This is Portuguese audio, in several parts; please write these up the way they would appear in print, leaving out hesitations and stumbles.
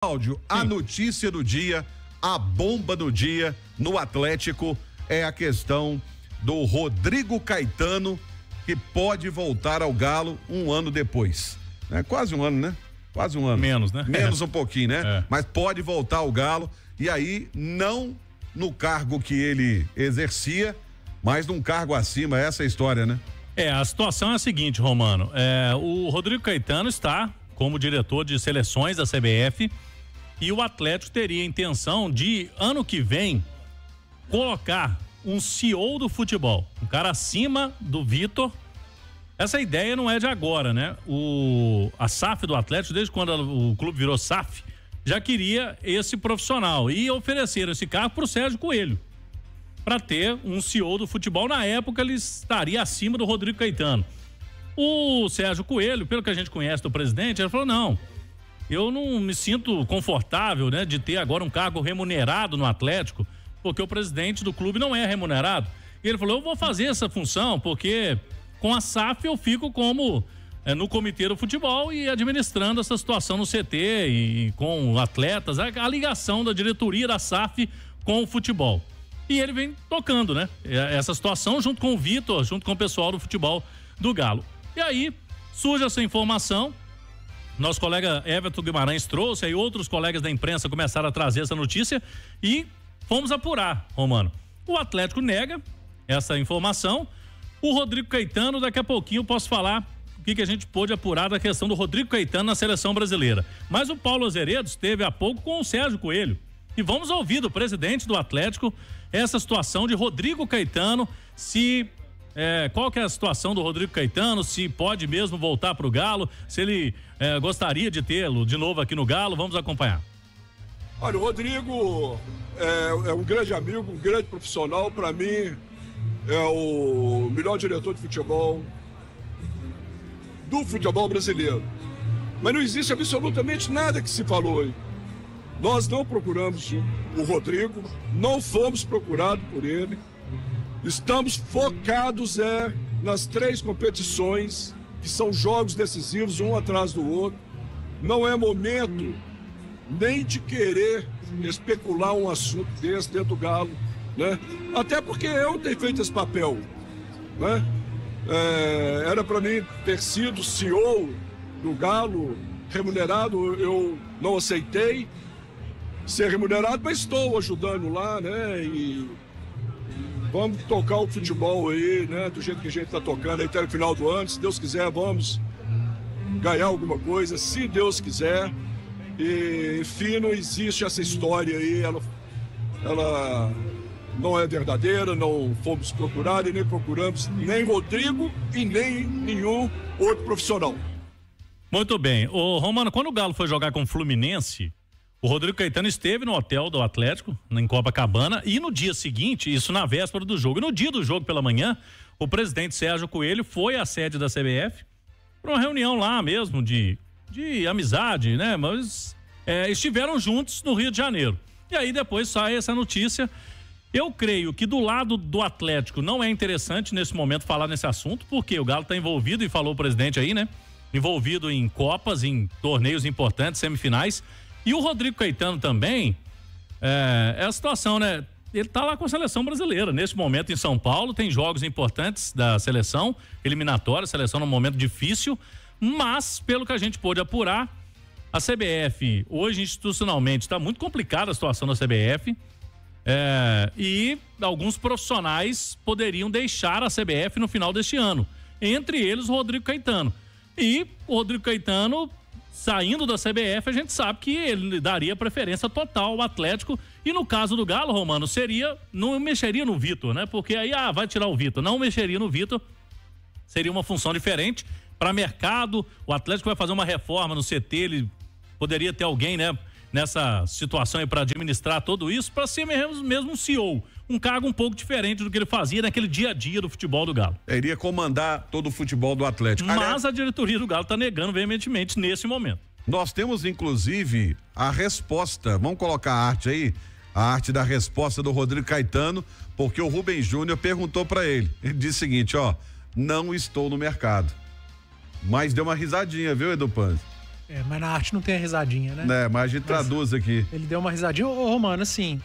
Áudio, a notícia do dia, a bomba do dia no Atlético é a questão do Rodrigo Caetano, que pode voltar ao Galo um ano depois. É quase um ano, né? Quase um ano. Menos, né? Menos um pouquinho, né? Mas pode voltar ao Galo e aí não no cargo que ele exercia, mas num cargo acima, essa é a história, né? A situação é a seguinte, Romano, o Rodrigo Caetano está como diretor de seleções da CBF e o Atlético teria a intenção de, ano que vem, colocar um CEO do futebol, um cara acima do Vitor. Essa ideia não é de agora, né? A SAF do Atlético, desde quando o clube virou SAF, já queria esse profissional e ofereceram esse cargo para o Sérgio Coelho, para ter um CEO do futebol. Na época ele estaria acima do Rodrigo Caetano. O Sérgio Coelho, pelo que a gente conhece do presidente, ele falou: não, eu não me sinto confortável, né, de ter agora um cargo remunerado no Atlético, porque o presidente do clube não é remunerado. E ele falou: eu vou fazer essa função porque com a SAF eu fico como no comitê do futebol e administrando essa situação no CT e com atletas, a ligação da diretoria da SAF com o futebol. E ele vem tocando, né, essa situação junto com o Vitor, junto com o pessoal do futebol do Galo. E aí surge essa informação. Nosso colega Everton Guimarães trouxe, aí outros colegas da imprensa começaram a trazer essa notícia e fomos apurar, Romano. O Atlético nega essa informação. O Rodrigo Caetano, daqui a pouquinho eu posso falar o que a gente pôde apurar da questão do Rodrigo Caetano na seleção brasileira. Mas o Paulo Azeredo esteve há pouco com o Sérgio Coelho. E vamos ouvir do presidente do Atlético essa situação de Rodrigo Caetano, qual que é a situação do Rodrigo Caetano, se pode mesmo voltar para o Galo, se ele gostaria de tê-lo de novo aqui no Galo. Vamos acompanhar. Olha, o Rodrigo é um grande amigo, um grande profissional. Para mim é o melhor diretor de futebol do futebol brasileiro. Mas não existe absolutamente nada que se falou aí. Nós não procuramos o Rodrigo, não fomos procurados por ele. Estamos focados nas 3 competições, que são jogos decisivos, um atrás do outro. Não é momento nem de querer especular um assunto desse dentro do Galo, né? Até porque eu tenho feito esse papel, né? Era para mim ter sido CEO do Galo, remunerado, eu não aceitei ser remunerado, mas estou ajudando lá, né? E vamos tocar o futebol aí, né? Do jeito que a gente está tocando aí até o final do ano. Se Deus quiser, vamos ganhar alguma coisa, se Deus quiser. E, enfim, não existe essa história aí, ela não é verdadeira, não fomos procurados e nem procuramos nem Rodrigo e nem nenhum outro profissional. Muito bem. Ô, Romano, quando o Galo foi jogar com o Fluminense, o Rodrigo Caetano esteve no hotel do Atlético, em Copacabana, e no dia seguinte, isso na véspera do jogo, e no dia do jogo pela manhã, o presidente Sérgio Coelho foi à sede da CBF para uma reunião lá mesmo de amizade, né? Mas estiveram juntos no Rio de Janeiro. E aí depois sai essa notícia. Eu creio que do lado do Atlético não é interessante nesse momento falar nesse assunto, porque o Galo está envolvido, e falou o presidente aí, né? Envolvido em Copas, em torneios importantes, semifinais. E o Rodrigo Caetano também, é a situação, né? Ele tá lá com a seleção brasileira, nesse momento em São Paulo, tem jogos importantes da seleção, eliminatória, seleção num momento difícil, mas, pelo que a gente pôde apurar, a CBF, hoje institucionalmente, está muito complicada a situação da CBF, e alguns profissionais poderiam deixar a CBF no final deste ano, entre eles o Rodrigo Caetano. E o Rodrigo Caetano, saindo da CBF, a gente sabe que ele daria preferência total ao Atlético, e no caso do Galo, Romano, não mexeria no Vitor, né? Porque aí, vai tirar o Vitor, não mexeria no Vitor, seria uma função diferente para mercado. O Atlético vai fazer uma reforma no CT, ele poderia ter alguém, né, nessa situação aí para administrar tudo isso, para ser mesmo um CEO, um cargo um pouco diferente do que ele fazia naquele dia a dia do futebol do Galo. Iria comandar todo o futebol do Atlético. Mas a diretoria do Galo está negando veementemente nesse momento. Nós temos inclusive a resposta, vamos colocar a arte aí, a arte da resposta do Rodrigo Caetano, porque o Rubem Júnior perguntou para ele. Ele disse o seguinte: não estou no mercado. Mas deu uma risadinha, viu, Edu Panzi? Mas na arte não tem a risadinha, né? Mas a gente traduz aqui. Ele deu uma risadinha. Ô, Romano, assim,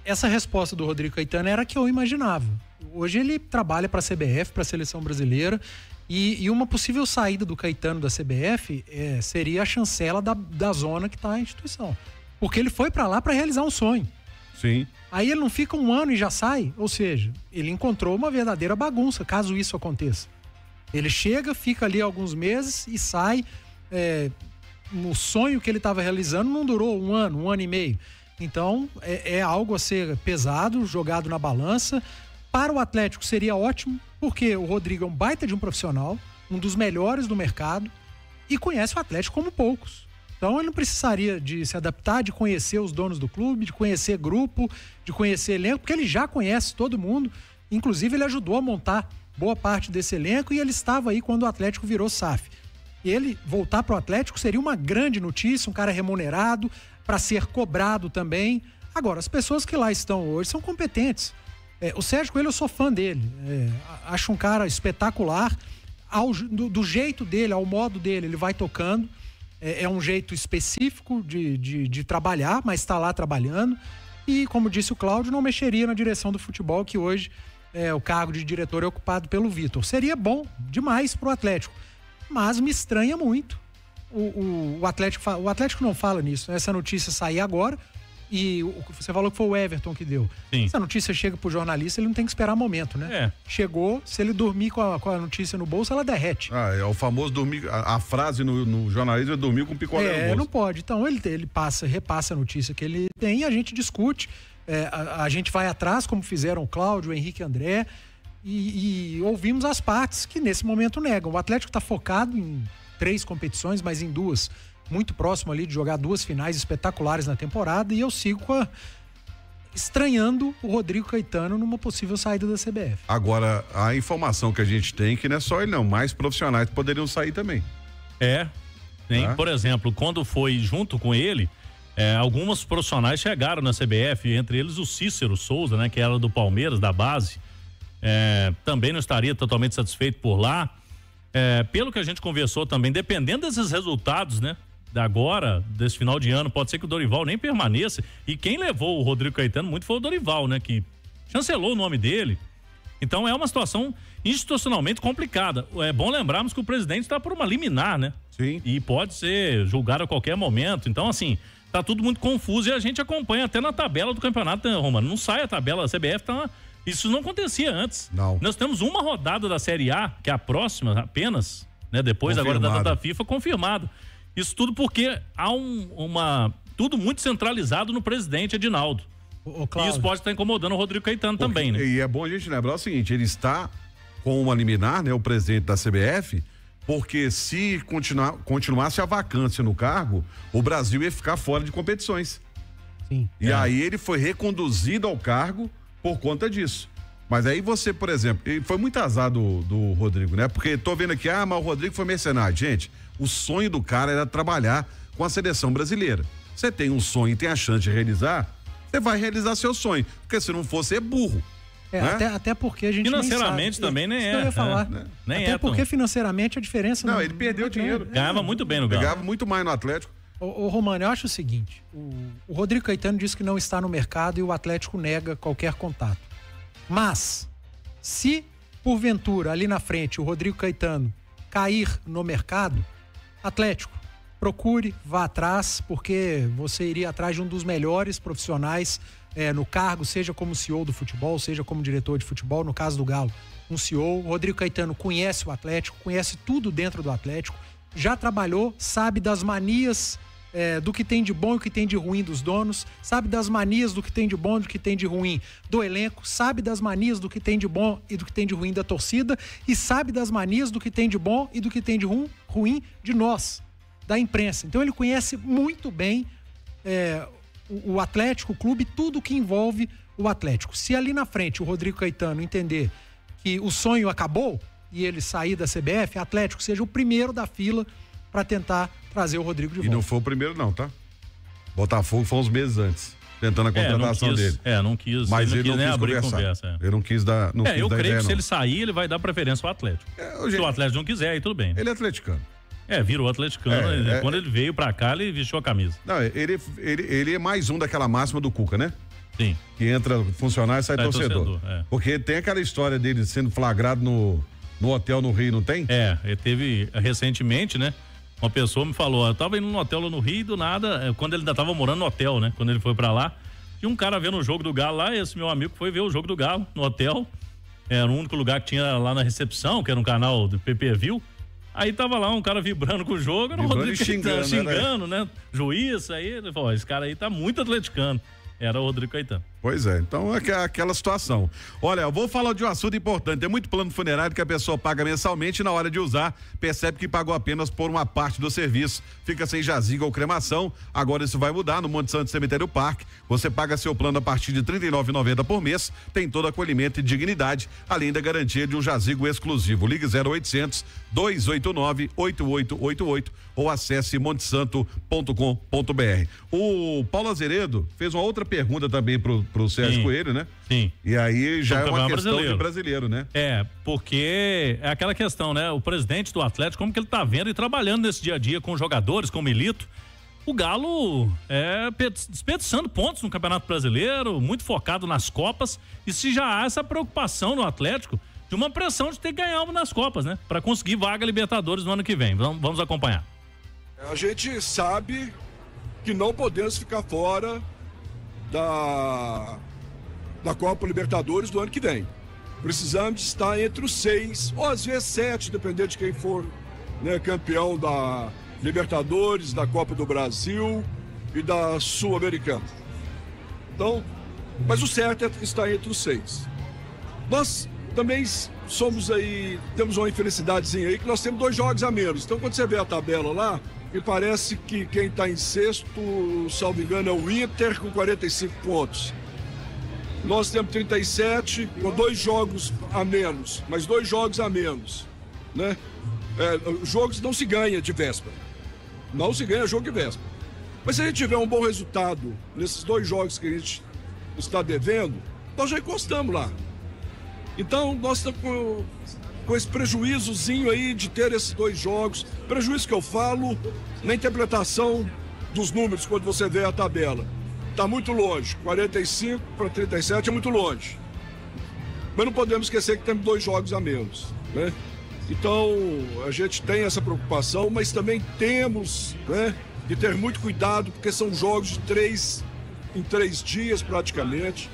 essa resposta do Rodrigo Caetano era a que eu imaginava. Hoje ele trabalha para a CBF, para a Seleção Brasileira, e uma possível saída do Caetano da CBF seria a chancela da zona que está a instituição. Porque ele foi para lá para realizar um sonho. Sim. Aí ele não fica um ano e já sai, ou seja, ele encontrou uma verdadeira bagunça, caso isso aconteça. Ele chega, fica ali alguns meses e sai. O sonho que ele estava realizando não durou um ano e meio. Então, é algo a ser pesado, jogado na balança. Para o Atlético seria ótimo, porque o Rodrigo é um baita de um profissional, um dos melhores do mercado, e conhece o Atlético como poucos. Então ele não precisaria de se adaptar, de conhecer os donos do clube, de conhecer grupo, de conhecer elenco, porque ele já conhece todo mundo. Inclusive ele ajudou a montar boa parte desse elenco e ele estava aí quando o Atlético virou SAF. E ele voltar para o Atlético seria uma grande notícia, um cara remunerado, para ser cobrado também. Agora, as pessoas que lá estão hoje são competentes. O Sérgio Coelho, eu sou fã dele. Acho um cara espetacular. Do jeito dele, ao modo dele, ele vai tocando. É um jeito específico de trabalhar, mas está lá trabalhando. E, como disse o Cláudio, não mexeria na direção do futebol, que hoje o cargo de diretor é ocupado pelo Vitor. Seria bom demais para o Atlético, mas me estranha muito. O Atlético não fala nisso, né? Essa notícia sair agora, e você falou que foi o Everton que deu. Sim. Essa notícia chega pro jornalista, ele não tem que esperar momento, né? Chegou, se ele dormir com a notícia no bolso, ela derrete. É o famoso dormir, a frase no jornalismo é dormir com picolé no bolso. Não pode. Então ele repassa a notícia que ele tem e a gente discute. A gente vai atrás, como fizeram o Cláudio, o Henrique e André, e ouvimos as partes que nesse momento negam. O Atlético está focado em 3 competições, mas em 2. Muito próximo ali de jogar 2 finais espetaculares na temporada, e eu sigo estranhando o Rodrigo Caetano numa possível saída da CBF. Agora, a informação que a gente tem que não é só ele não, mais profissionais poderiam sair também. Tem, por exemplo, quando foi junto com ele, alguns profissionais chegaram na CBF, entre eles o Cícero Souza, né, que era do Palmeiras, da base, também não estaria totalmente satisfeito por lá. Pelo que a gente conversou também, dependendo desses resultados, né, agora, desse final de ano, pode ser que o Dorival nem permaneça, e quem levou o Rodrigo Caetano muito foi o Dorival, né, que chancelou o nome dele. Então é uma situação institucionalmente complicada. É bom lembrarmos que o presidente está por uma liminar, né? Sim. E pode ser julgado a qualquer momento. Então, assim, tá tudo muito confuso e a gente acompanha até na tabela do campeonato, né, Romano? Não sai a tabela, a CBF tá... Isso não acontecia antes. Não. Nós temos uma rodada da Série A, que é a próxima apenas, né? Depois agora da data FIFA, confirmado. Isso tudo porque há tudo muito centralizado no presidente Edinaldo. E isso pode estar incomodando o Rodrigo Caetano também, né? E é bom a gente lembrar o seguinte, ele está com uma liminar, né? O presidente da CBF, porque se continuasse a vacância no cargo, o Brasil ia ficar fora de competições. Sim. E aí ele foi reconduzido ao cargo por conta disso. Mas aí você, por exemplo, foi muito azar do Rodrigo, né? Porque tô vendo aqui, mas o Rodrigo foi mercenário. Gente, o sonho do cara era trabalhar com a seleção brasileira. Você tem um sonho e tem a chance de realizar, você vai realizar seu sonho. Porque se não for, você é burro. Né? Até porque a gente financeiramente também nem é. Eu ia falar. Nem até porque financeiramente a diferença... Não, ele perdeu dinheiro. Ganhava muito bem no Galo. Ganhava muito mais no Atlético. Ô Romano, eu acho o seguinte, o Rodrigo Caetano disse que não está no mercado e o Atlético nega qualquer contato. Mas, se porventura ali na frente o Rodrigo Caetano cair no mercado, Atlético, procure, vá atrás, porque você iria atrás de um dos melhores profissionais no cargo, seja como CEO do futebol, seja como diretor de futebol, no caso do Galo, um CEO. O Rodrigo Caetano conhece o Atlético, conhece tudo dentro do Atlético, já trabalhou, sabe das manias do que tem de bom e o que tem de ruim dos donos, sabe das manias do que tem de bom e do que tem de ruim do elenco, sabe das manias do que tem de bom e do que tem de ruim da torcida, e sabe das manias do que tem de bom e do que tem de ruim de nós, da imprensa. Então ele conhece muito bem o Atlético, o clube, tudo que envolve o Atlético. Se ali na frente o Rodrigo Caetano entender que o sonho acabou e ele sair da CBF, Atlético seja o primeiro da fila para tentar trazer o Rodrigo de volta. E não foi o primeiro não, tá? Botafogo foi uns meses antes, tentando a contratação dele. Não quis. Mas ele não quis quis abrir conversa. Ele não quis dar. Eu creio que se ele sair, ele vai dar preferência ao Atlético. Se o Atlético não quiser, aí tudo bem. Ele é atleticano. Virou atleticano. Quando ele veio pra cá, ele vestiu a camisa. Não, ele é mais um daquela máxima do Cuca, né? Sim. Que entra funcionário e sai torcedor. Porque tem aquela história dele sendo flagrado no hotel no Rio, não tem? Ele teve recentemente, né? Uma pessoa me falou, eu tava indo no hotel lá no Rio e do nada, quando ele ainda tava morando no hotel, né? Quando ele foi pra lá, tinha um cara vendo o jogo do Galo lá, esse meu amigo foi ver o jogo do Galo no hotel. Era o único lugar que tinha lá na recepção, que era um canal do PPV. Aí tava lá um cara vibrando com o jogo, era o Rodrigo xingando, né? Juiz, aí ele falou, esse cara aí tá muito atleticano. Era o Rodrigo Caetano. Pois é, então é aquela situação. Olha, eu vou falar de um assunto importante. Tem muito plano funerário que a pessoa paga mensalmente e na hora de usar, percebe que pagou apenas por uma parte do serviço. Fica sem jazigo ou cremação. Agora isso vai mudar no Monte Santo Cemitério Parque. Você paga seu plano a partir de R$ 39,90 por mês. Tem todo acolhimento e dignidade, além da garantia de um jazigo exclusivo. Ligue 0800 289 8888 ou acesse montesanto.com.br. O Paulo Azeredo fez uma outra pergunta também pro Sérgio Coelho, né? Sim. E aí já é uma questão de brasileiro, né? Porque é aquela questão, né? O presidente do Atlético, como que ele tá vendo e trabalhando nesse dia a dia com jogadores, com o Milito. O Galo desperdiçando pontos no Campeonato Brasileiro, muito focado nas Copas. E se já há essa preocupação no Atlético de uma pressão de ter que ganhar uma nas Copas, né? Para conseguir vaga Libertadores no ano que vem. Vamos acompanhar. A gente sabe que não podemos ficar fora da Copa Libertadores do ano que vem. Precisamos estar entre os 6, ou às vezes 7, dependendo de quem for, né, campeão da Libertadores, da Copa do Brasil e da Sul-Americana. Então, mas o certo é estar entre os 6. Nós também temos uma infelicidadezinha aí, que nós temos 2 jogos a menos. Então, quando você vê a tabela lá, me parece que quem está em sexto, salvo engano, é o Inter com 45 pontos. Nós temos 37, com 2 jogos a menos, mas 2 jogos a menos, né? Jogos não se ganha de véspera. Não se ganha jogo de véspera. Mas se a gente tiver um bom resultado nesses 2 jogos que a gente está devendo, nós já encostamos lá. Então, nós estamos com esse prejuízozinho aí de ter esses 2 jogos. Prejuízo que eu falo na interpretação dos números quando você vê a tabela. Está muito longe, 45 para 37 é muito longe. Mas não podemos esquecer que temos 2 jogos a menos, né? Então, a gente tem essa preocupação, mas também temos, né, de ter muito cuidado, porque são jogos de 3 em 3 dias praticamente.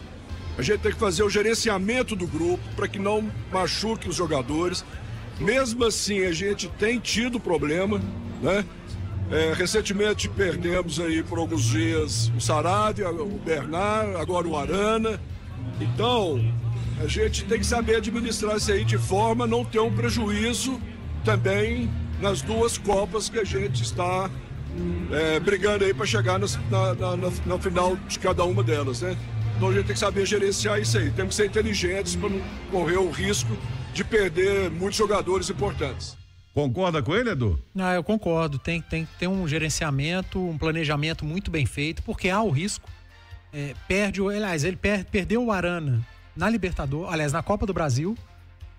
A gente tem que fazer o gerenciamento do grupo para que não machuque os jogadores. Mesmo assim, a gente tem tido problema, né? Recentemente perdemos aí por alguns dias o Saravia, o Bernard, agora o Arana. Então, a gente tem que saber administrar isso aí de forma a não ter um prejuízo também nas 2 Copas que a gente está brigando aí para chegar na final de cada uma delas, né? Então a gente tem que saber gerenciar isso aí. Temos que ser inteligentes para não correr o risco de perder muitos jogadores importantes. Concorda com ele, Edu? Não, eu concordo. Tem que ter um gerenciamento, um planejamento muito bem feito, porque há o risco. Ele perdeu o Arana na Libertadores, aliás, na Copa do Brasil,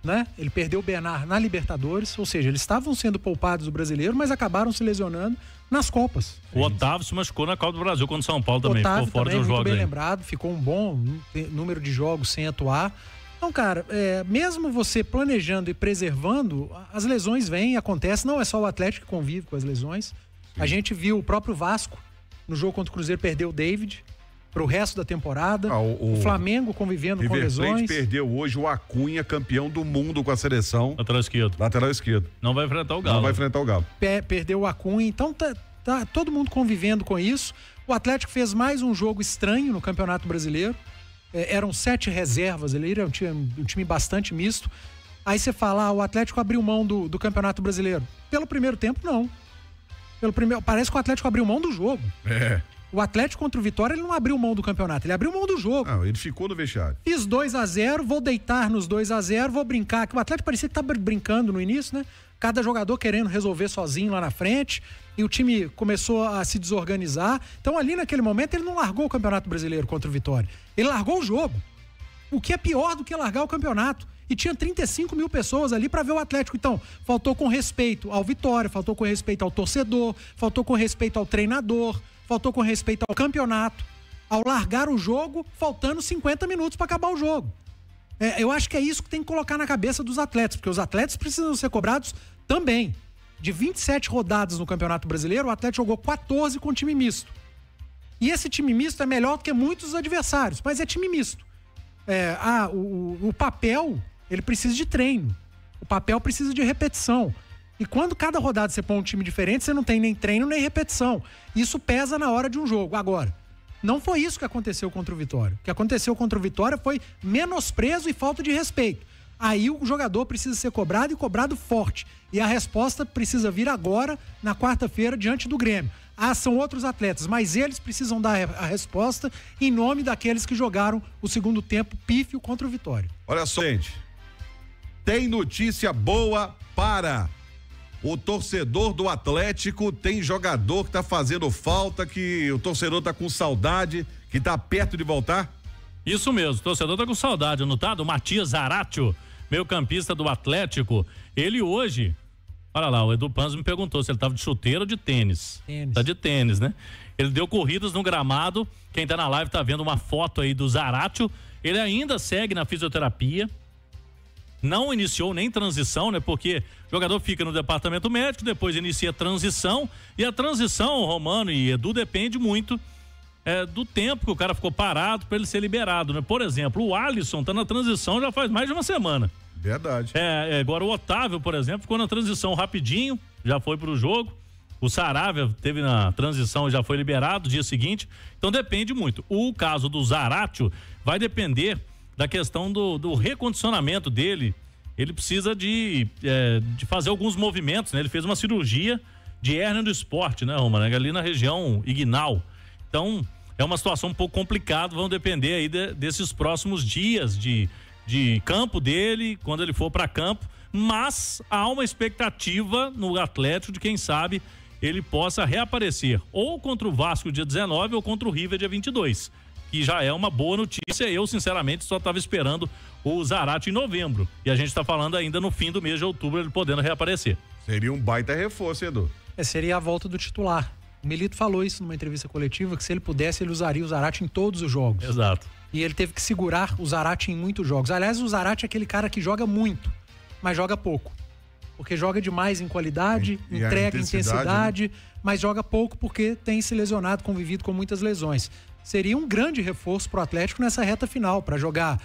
né? Ele perdeu o Bernard na Libertadores, ou seja, eles estavam sendo poupados do Brasileiro, mas acabaram se lesionando nas Copas. O Otávio se machucou na Copa do Brasil contra o São Paulo também, Otávio ficou fora também, de um jogo. Muito bem lembrado, ficou um bom número de jogos sem atuar. Então, cara, mesmo você planejando e preservando, as lesões vêm e acontecem. Não é só o Atlético que convive com as lesões. Sim. A gente viu o próprio Vasco, no jogo contra o Cruzeiro, perdeu o David para o resto da temporada. O Flamengo convivendo com lesões. O River Plate perdeu hoje o Acunha, campeão do mundo com a seleção. Lateral esquerdo. Não vai enfrentar o Galo. Perdeu o Acunha. Então, tá todo mundo convivendo com isso. O Atlético fez mais um jogo estranho no Campeonato Brasileiro. Eram 7 reservas ali, era um time bastante misto. Aí você fala, o Atlético abriu mão do Campeonato Brasileiro. Pelo primeiro tempo, não. Parece que o Atlético abriu mão do jogo. O Atlético contra o Vitória, ele não abriu mão do campeonato, ele abriu mão do jogo. Não, ele ficou no vestiário. Fiz 2-0, vou deitar nos 2-0, vou brincar. O Atlético parecia que tava brincando no início, né? Cada jogador querendo resolver sozinho lá na frente. E o time começou a se desorganizar. Então, ali naquele momento, ele não largou o Campeonato Brasileiro contra o Vitória. Ele largou o jogo. O que é pior do que largar o campeonato. E tinha 35 mil pessoas ali para ver o Atlético. Então, faltou com respeito ao Vitória, faltou com respeito ao torcedor, faltou com respeito ao treinador, faltou com respeito ao campeonato, ao largar o jogo, faltando 50 minutos para acabar o jogo. Eu acho que é isso que tem que colocar na cabeça dos atletas, porque os atletas precisam ser cobrados também. De 27 rodadas no Campeonato Brasileiro, o Atlético jogou 14 com time misto. E esse time misto é melhor do que muitos adversários, mas é time misto. O papel, ele precisa de treino. O papel precisa de repetição. E quando cada rodada você põe um time diferente, você não tem nem treino nem repetição. Isso pesa na hora de um jogo. Agora, não foi isso que aconteceu contra o Vitória. O que aconteceu contra o Vitória foi menosprezo e falta de respeito. Aí o jogador precisa ser cobrado e cobrado forte. E a resposta precisa vir agora, na quarta-feira, diante do Grêmio. São outros atletas, mas eles precisam dar a resposta em nome daqueles que jogaram o segundo tempo pífio contra o Vitória. Olha só, gente, tem notícia boa para o torcedor do Atlético. Tem jogador que tá fazendo falta, que o torcedor tá com saudade, que tá perto de voltar? Isso mesmo, o torcedor tá com saudade, anotado? O Matias Zaratio, meio-campista do Atlético. Ele hoje, olha lá, o Edu Panzo me perguntou se ele tava de chuteiro ou de tênis. Tá de tênis, né? Ele deu corridas no gramado. Quem tá na live tá vendo uma foto aí do Zaratio. Ele ainda segue na fisioterapia. Não iniciou nem transição, né? Porque o jogador fica no departamento médico, depois inicia a transição. E a transição, Romano e Edu, depende muito do tempo que o cara ficou parado para ele ser liberado, né? Por exemplo, o Alisson tá na transição já faz mais de uma semana. Verdade. Agora o Otávio, por exemplo, ficou na transição rapidinho, já foi pro jogo. O Saravia teve na transição e já foi liberado dia seguinte. Então depende muito. O caso do Zaratio vai depender da questão do recondicionamento dele. Ele precisa de fazer alguns movimentos, né? Ele fez uma cirurgia de hérnia do esporte, né, Romano? Ali na região inguinal. Então é uma situação um pouco complicada, vão depender aí desses próximos dias de campo dele, quando ele for para campo, mas há uma expectativa no Atlético de quem sabe ele possa reaparecer ou contra o Vasco dia 19 ou contra o River dia 22, que já é uma boa notícia. Eu sinceramente só estava esperando o Zaratio em novembro e a gente está falando ainda no fim do mês de outubro ele podendo reaparecer. Seria um baita reforço, Edu. Seria a volta do titular. O Milito falou isso numa entrevista coletiva, que se ele pudesse, ele usaria o Zaratio em todos os jogos. Exato. E ele teve que segurar o Zaratio em muitos jogos. Aliás, o Zaratio é aquele cara que joga muito, mas joga pouco. Porque joga demais em qualidade, entrega intensidade, né? Mas joga pouco porque tem se lesionado, convivido com muitas lesões. Seria um grande reforço pro Atlético nessa reta final, para jogar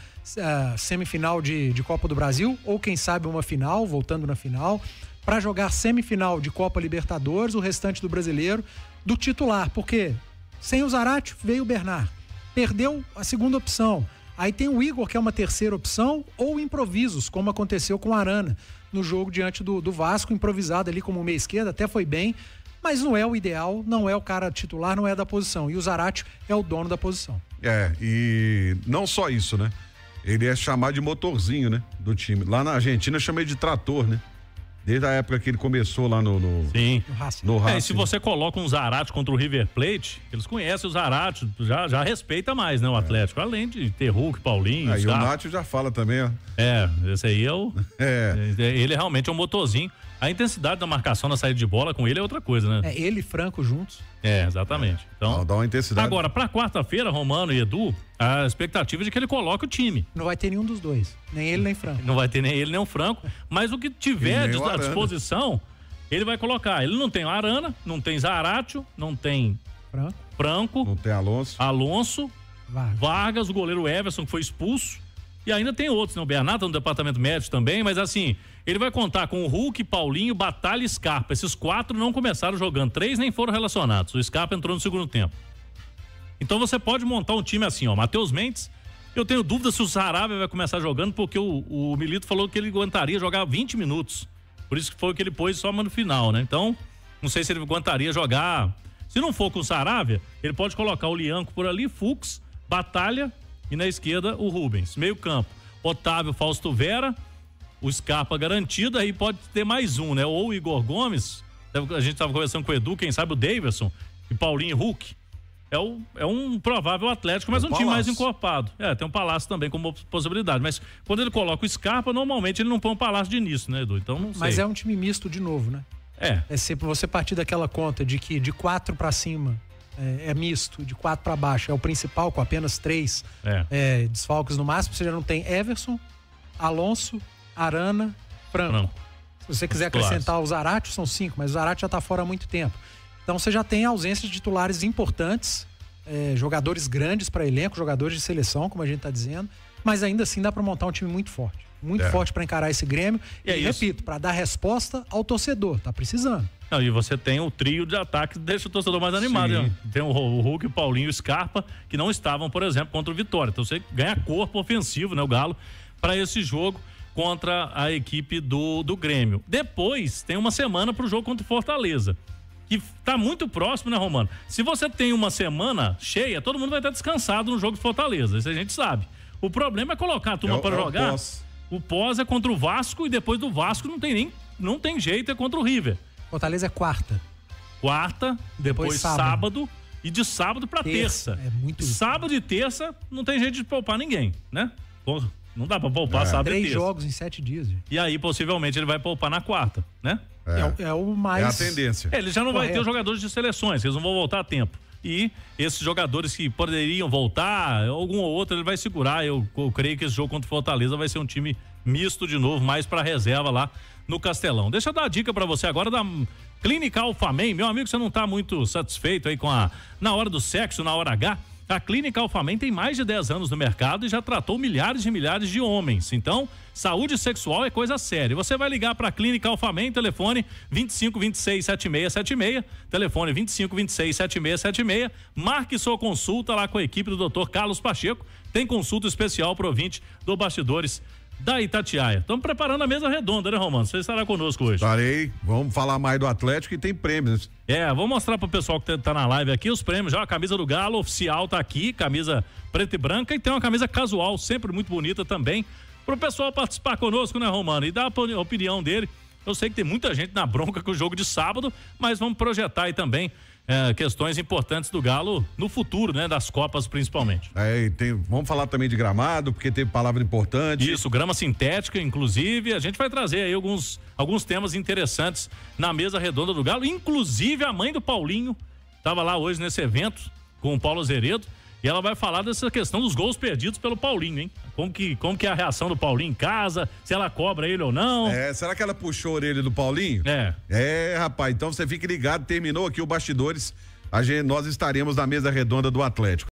semifinal de Copa do Brasil, ou quem sabe uma final, voltando na final, para jogar semifinal de Copa Libertadores, o restante do Brasileiro, do titular. Porque sem o Zaratio veio o Bernard. Perdeu a segunda opção. Aí tem o Igor, que é uma terceira opção, ou improvisos, como aconteceu com o Arana no jogo diante do Vasco, improvisado ali como meia esquerda, até foi bem, mas não é o ideal, não é o cara titular, não é da posição. E o Zaratio é o dono da posição. E não só isso, né? Ele é chamado de motorzinho, né? Do time. Lá na Argentina eu chamei de trator, né? Desde a época que ele começou lá Sim. no Racing. E se você coloca um Zaratio contra o River Plate, eles conhecem o Zaratio, já respeita mais, né, o Atlético, além de ter Hulk, Paulinho. Aí o Nacho já fala também, ó. Esse aí é o... Ele realmente é um motorzinho. A intensidade da marcação na saída de bola com ele é outra coisa, né? Ele e Franco juntos. Exatamente. Então, dá uma intensidade. Agora, pra quarta-feira, Romano e Edu, a expectativa é de que ele coloque o time. Não vai ter nenhum dos dois. Nem ele, nem Franco. Não vai ter nem ele, nem o Franco. Mas o que tiver à disposição, ele vai colocar. Ele não tem o Arana, não tem Zaratio, não tem Franco. Não tem Alonso. Vargas, o goleiro Everson, que foi expulso. E ainda tem outros, né? O Bernardo tá no departamento médico também, mas assim, ele vai contar com o Hulk, Paulinho, Batalha e Scarpa. Esses 4 não começaram jogando, 3 nem foram relacionados. O Scarpa entrou no segundo tempo. Então você pode montar um time assim, ó. Matheus Mendes, eu tenho dúvida se o Saravia vai começar jogando, porque o Milito falou que ele aguentaria jogar 20 minutos. Por isso que foi o que ele pôs só no final, né? Então, não sei se ele aguentaria jogar. Se não for com o Saravia, ele pode colocar o Lianco por ali, Fux, Batalha e na esquerda o Rubens. Meio campo, Otávio, Fausto Vera, o Scarpa garantido, aí pode ter mais um, né? Ou o Igor Gomes, a gente estava conversando com o Edu, quem sabe o Davidson, e Paulinho e Hulk. é um provável Atlético, mas um time mais encorpado. Tem um Palácio também como possibilidade. Mas quando ele coloca o Scarpa, normalmente ele não põe um Palácio de início, né, Edu? Então não sei. Mas é um time misto de novo, né? É sempre você partir daquela conta de que de 4 para cima é misto, de 4 para baixo é o principal, com apenas 3 desfalques no máximo. Você já não tem Everson, Alonso, Arana, Franco. Se você quiser acrescentar o Zarate, são 5, mas o Zarate já tá fora há muito tempo. Então você já tem ausência de titulares importantes, jogadores grandes para elenco, jogadores de seleção, como a gente tá dizendo, mas ainda assim dá para montar um time muito forte. Muito forte para encarar esse Grêmio. E repito, para dar resposta ao torcedor, tá precisando. Não, e você tem o trio de ataque que deixa o torcedor mais animado. Né? Tem o Hulk, o Paulinho e o Scarpa, que não estavam, por exemplo, contra o Vitória. Então você ganha corpo ofensivo, né, o Galo, para esse jogo contra a equipe do Grêmio. Depois tem uma semana pro jogo contra o Fortaleza, que tá muito próximo, né, Romano? Se você tem uma semana cheia, todo mundo vai estar descansado no jogo de Fortaleza, isso a gente sabe. O problema é colocar a turma para jogar. O pós é contra o Vasco e depois do Vasco não tem jeito, é contra o River. Fortaleza é quarta, depois sábado e de sábado para terça. É muito sábado e terça não tem jeito de poupar ninguém, né? Não dá pra poupar sábado e terça. 3 jogos em 7 dias. Gente. E aí, possivelmente, ele vai poupar na quarta, né? É o mais... É a tendência. Ele já não vai ter os jogadores de seleções, eles não vão voltar a tempo. E esses jogadores que poderiam voltar, algum ou outro ele vai segurar. Eu creio que esse jogo contra o Fortaleza vai ser um time misto de novo, mais pra reserva lá no Castelão. Deixa eu dar a dica pra você agora da Clínica Alphamen. Meu amigo, você não tá muito satisfeito aí com na hora do sexo, na hora H? A Clínica Alphamen tem mais de 10 anos no mercado e já tratou milhares e milhares de homens. Então, saúde sexual é coisa séria. Você vai ligar para a Clínica Alphamen, telefone 2526-7676, telefone 2526-7676. Marque sua consulta lá com a equipe do Dr. Carlos Pacheco. Tem consulta especial para o ouvinte do Bastidores da Itatiaia. Estamos preparando a mesa redonda, né, Romano? Você estará conosco hoje. Estarei. Vamos falar mais do Atlético e tem prêmios. Vou mostrar pro pessoal que tá na live aqui os prêmios. Já a camisa do Galo oficial tá aqui, camisa preta e branca, e tem uma camisa casual, sempre muito bonita também, pro pessoal participar conosco, né, Romano? E dar a opinião dele. Eu sei que tem muita gente na bronca com o jogo de sábado, mas vamos projetar aí também questões importantes do Galo no futuro, né? Das Copas principalmente. Vamos falar também de gramado, porque teve palavra importante. Isso, grama sintética, inclusive, a gente vai trazer aí alguns temas interessantes na mesa redonda do Galo, inclusive a mãe do Paulinho estava lá hoje nesse evento com o Paulo Zeredo, e ela vai falar dessa questão dos gols perdidos pelo Paulinho, hein? Como que é a reação do Paulinho em casa, se ela cobra ele ou não. Será que ela puxou a orelha do Paulinho? Rapaz, então você fique ligado, terminou aqui o Bastidores, nós estaremos na mesa redonda do Atlético.